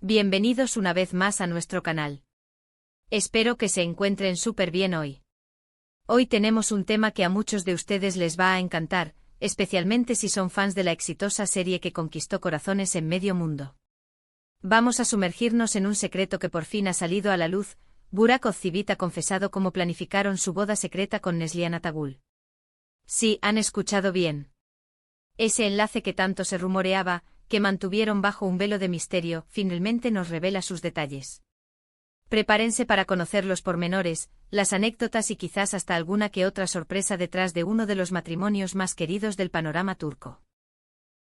Bienvenidos una vez más a nuestro canal. Espero que se encuentren súper bien hoy. Hoy tenemos un tema que a muchos de ustedes les va a encantar, especialmente si son fans de la exitosa serie que conquistó corazones en medio mundo. Vamos a sumergirnos en un secreto que por fin ha salido a la luz. Burak Ozceğit ha confesado cómo planificaron su boda secreta con Neslihan Atagül. Sí, han escuchado bien. Ese enlace que tanto se rumoreaba, que mantuvieron bajo un velo de misterio, finalmente nos revela sus detalles. Prepárense para conocer los pormenores, las anécdotas y quizás hasta alguna que otra sorpresa detrás de uno de los matrimonios más queridos del panorama turco.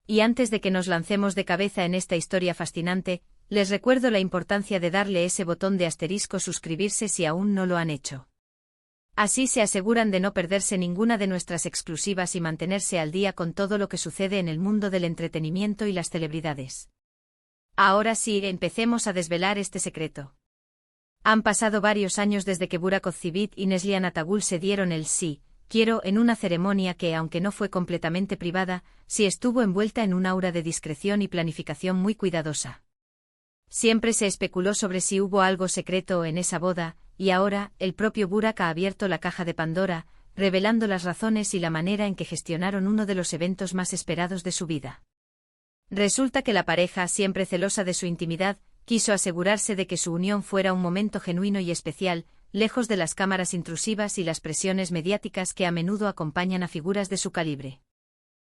Y antes de que nos lancemos de cabeza en esta historia fascinante, les recuerdo la importancia de darle ese botón de asterisco suscribirse si aún no lo han hecho. Así se aseguran de no perderse ninguna de nuestras exclusivas y mantenerse al día con todo lo que sucede en el mundo del entretenimiento y las celebridades. Ahora sí, empecemos a desvelar este secreto. Han pasado varios años desde que Burak Ozceğit y Neslihan Atagül se dieron el sí, quiero en una ceremonia que, aunque no fue completamente privada, sí estuvo envuelta en un aura de discreción y planificación muy cuidadosa. Siempre se especuló sobre si hubo algo secreto en esa boda, y ahora, el propio Burak ha abierto la caja de Pandora, revelando las razones y la manera en que gestionaron uno de los eventos más esperados de su vida. Resulta que la pareja, siempre celosa de su intimidad, quiso asegurarse de que su unión fuera un momento genuino y especial, lejos de las cámaras intrusivas y las presiones mediáticas que a menudo acompañan a figuras de su calibre.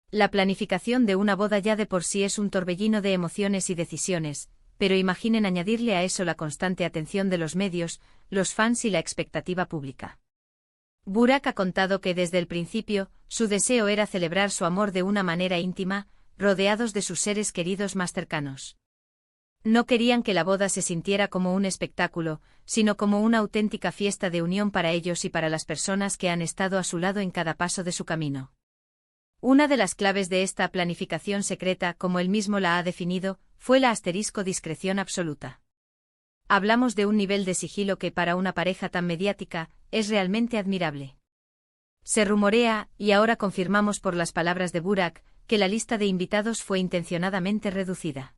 La planificación de una boda ya de por sí es un torbellino de emociones y decisiones, pero imaginen añadirle a eso la constante atención de los medios, los fans y la expectativa pública. Burak ha contado que desde el principio, su deseo era celebrar su amor de una manera íntima, rodeados de sus seres queridos más cercanos. No querían que la boda se sintiera como un espectáculo, sino como una auténtica fiesta de unión para ellos y para las personas que han estado a su lado en cada paso de su camino. Una de las claves de esta planificación secreta, como él mismo la ha definido, fue la discreción absoluta. Hablamos de un nivel de sigilo que para una pareja tan mediática, es realmente admirable. Se rumorea, y ahora confirmamos por las palabras de Burak, que la lista de invitados fue intencionadamente reducida.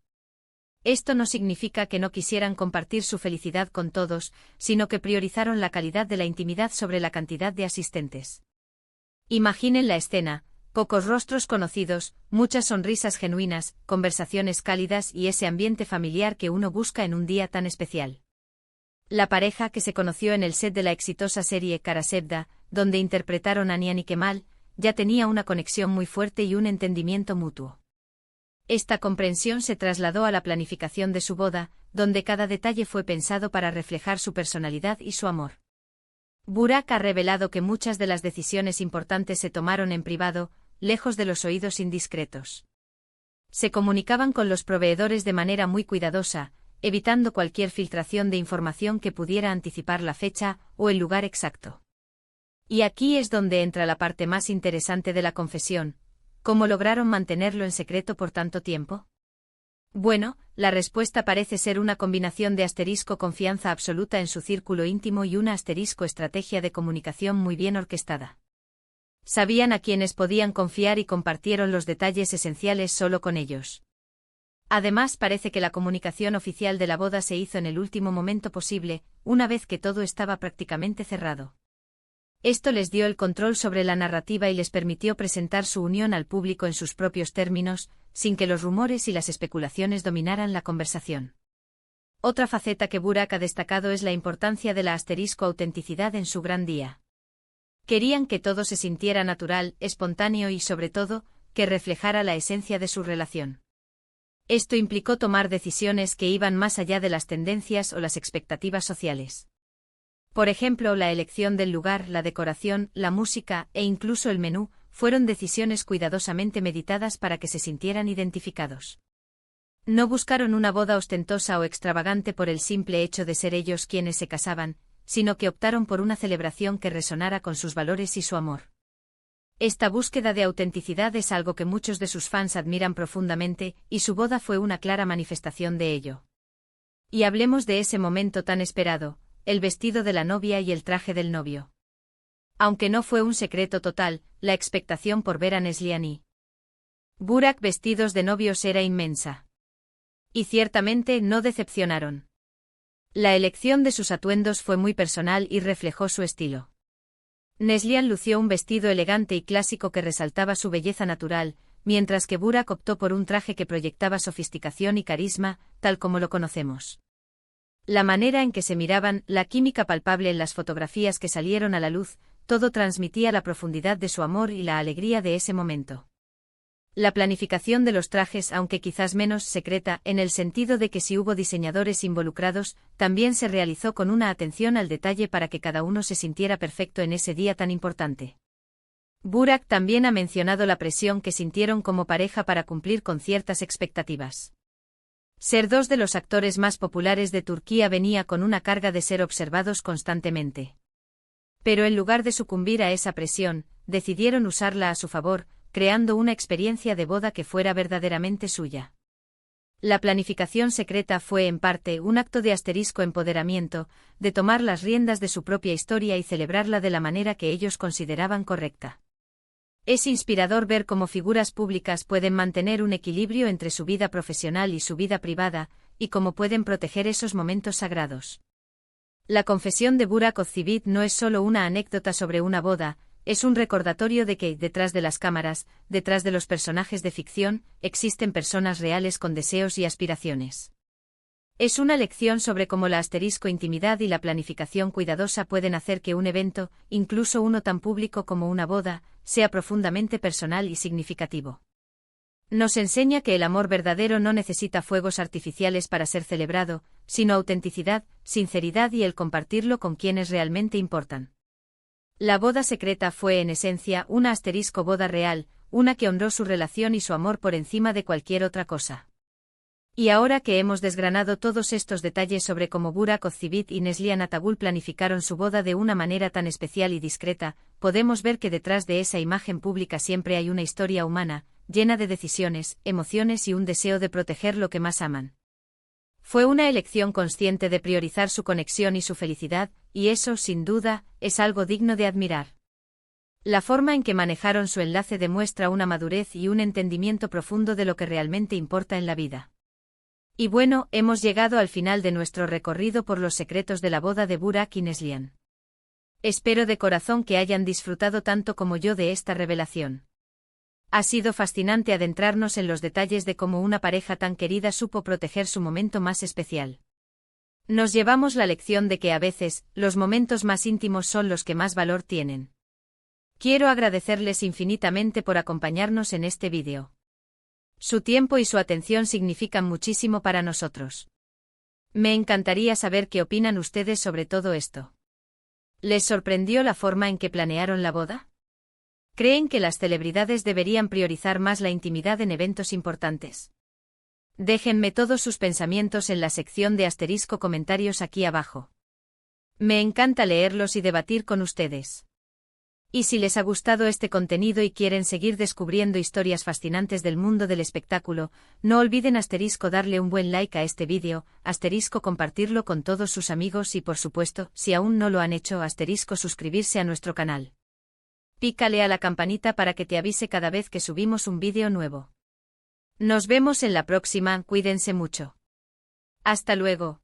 Esto no significa que no quisieran compartir su felicidad con todos, sino que priorizaron la calidad de la intimidad sobre la cantidad de asistentes. Imaginen la escena. Pocos rostros conocidos, muchas sonrisas genuinas, conversaciones cálidas y ese ambiente familiar que uno busca en un día tan especial. La pareja, que se conoció en el set de la exitosa serie Kara Sevda, donde interpretaron a Nihan y Kemal, ya tenía una conexión muy fuerte y un entendimiento mutuo. Esta comprensión se trasladó a la planificación de su boda, donde cada detalle fue pensado para reflejar su personalidad y su amor. Burak ha revelado que muchas de las decisiones importantes se tomaron en privado, lejos de los oídos indiscretos. Se comunicaban con los proveedores de manera muy cuidadosa, evitando cualquier filtración de información que pudiera anticipar la fecha o el lugar exacto. Y aquí es donde entra la parte más interesante de la confesión: ¿cómo lograron mantenerlo en secreto por tanto tiempo? Bueno, la respuesta parece ser una combinación de confianza absoluta en su círculo íntimo y una estrategia de comunicación muy bien orquestada. Sabían a quiénes podían confiar y compartieron los detalles esenciales solo con ellos. Además, parece que la comunicación oficial de la boda se hizo en el último momento posible, una vez que todo estaba prácticamente cerrado. Esto les dio el control sobre la narrativa y les permitió presentar su unión al público en sus propios términos, sin que los rumores y las especulaciones dominaran la conversación. Otra faceta que Burak ha destacado es la importancia de la autenticidad en su gran día. Querían que todo se sintiera natural, espontáneo y, sobre todo, que reflejara la esencia de su relación. Esto implicó tomar decisiones que iban más allá de las tendencias o las expectativas sociales. Por ejemplo, la elección del lugar, la decoración, la música e incluso el menú fueron decisiones cuidadosamente meditadas para que se sintieran identificados. No buscaron una boda ostentosa o extravagante por el simple hecho de ser ellos quienes se casaban, sino que optaron por una celebración que resonara con sus valores y su amor. Esta búsqueda de autenticidad es algo que muchos de sus fans admiran profundamente, y su boda fue una clara manifestación de ello. Y hablemos de ese momento tan esperado: el vestido de la novia y el traje del novio. Aunque no fue un secreto total, la expectación por ver a Neslihan y Burak vestidos de novios era inmensa. Y ciertamente no decepcionaron. La elección de sus atuendos fue muy personal y reflejó su estilo. Neslihan lució un vestido elegante y clásico que resaltaba su belleza natural, mientras que Burak optó por un traje que proyectaba sofisticación y carisma, tal como lo conocemos. La manera en que se miraban, la química palpable en las fotografías que salieron a la luz, todo transmitía la profundidad de su amor y la alegría de ese momento. La planificación de los trajes, aunque quizás menos secreta, en el sentido de que si hubo diseñadores involucrados, también se realizó con una atención al detalle para que cada uno se sintiera perfecto en ese día tan importante. Burak también ha mencionado la presión que sintieron como pareja para cumplir con ciertas expectativas. Ser dos de los actores más populares de Turquía venía con una carga de ser observados constantemente. Pero en lugar de sucumbir a esa presión, decidieron usarla a su favor, creando una experiencia de boda que fuera verdaderamente suya. La planificación secreta fue en parte un acto de empoderamiento, de tomar las riendas de su propia historia y celebrarla de la manera que ellos consideraban correcta. Es inspirador ver cómo figuras públicas pueden mantener un equilibrio entre su vida profesional y su vida privada, y cómo pueden proteger esos momentos sagrados. La confesión de Burak Özçivit no es solo una anécdota sobre una boda, es un recordatorio de que, detrás de las cámaras, detrás de los personajes de ficción, existen personas reales con deseos y aspiraciones. Es una lección sobre cómo la intimidad y la planificación cuidadosa pueden hacer que un evento, incluso uno tan público como una boda, sea profundamente personal y significativo. Nos enseña que el amor verdadero no necesita fuegos artificiales para ser celebrado, sino autenticidad, sinceridad y el compartirlo con quienes realmente importan. La boda secreta fue en esencia una boda real, una que honró su relación y su amor por encima de cualquier otra cosa. Y ahora que hemos desgranado todos estos detalles sobre cómo Burak Özçivit y Neslihan Atagül planificaron su boda de una manera tan especial y discreta, podemos ver que detrás de esa imagen pública siempre hay una historia humana, llena de decisiones, emociones y un deseo de proteger lo que más aman. Fue una elección consciente de priorizar su conexión y su felicidad, y eso, sin duda, es algo digno de admirar. La forma en que manejaron su enlace demuestra una madurez y un entendimiento profundo de lo que realmente importa en la vida. Y bueno, hemos llegado al final de nuestro recorrido por los secretos de la boda de Burak y Neslihan. Espero de corazón que hayan disfrutado tanto como yo de esta revelación. Ha sido fascinante adentrarnos en los detalles de cómo una pareja tan querida supo proteger su momento más especial. Nos llevamos la lección de que a veces, los momentos más íntimos son los que más valor tienen. Quiero agradecerles infinitamente por acompañarnos en este vídeo. Su tiempo y su atención significan muchísimo para nosotros. Me encantaría saber qué opinan ustedes sobre todo esto. ¿Les sorprendió la forma en que planearon la boda? ¿Creen que las celebridades deberían priorizar más la intimidad en eventos importantes? Déjenme todos sus pensamientos en la sección de comentarios aquí abajo. Me encanta leerlos y debatir con ustedes. Y si les ha gustado este contenido y quieren seguir descubriendo historias fascinantes del mundo del espectáculo, no olviden darle un buen like a este vídeo, compartirlo con todos sus amigos y por supuesto, si aún no lo han hecho, suscribirse a nuestro canal. Pícale a la campanita para que te avise cada vez que subimos un vídeo nuevo. Nos vemos en la próxima, cuídense mucho. Hasta luego.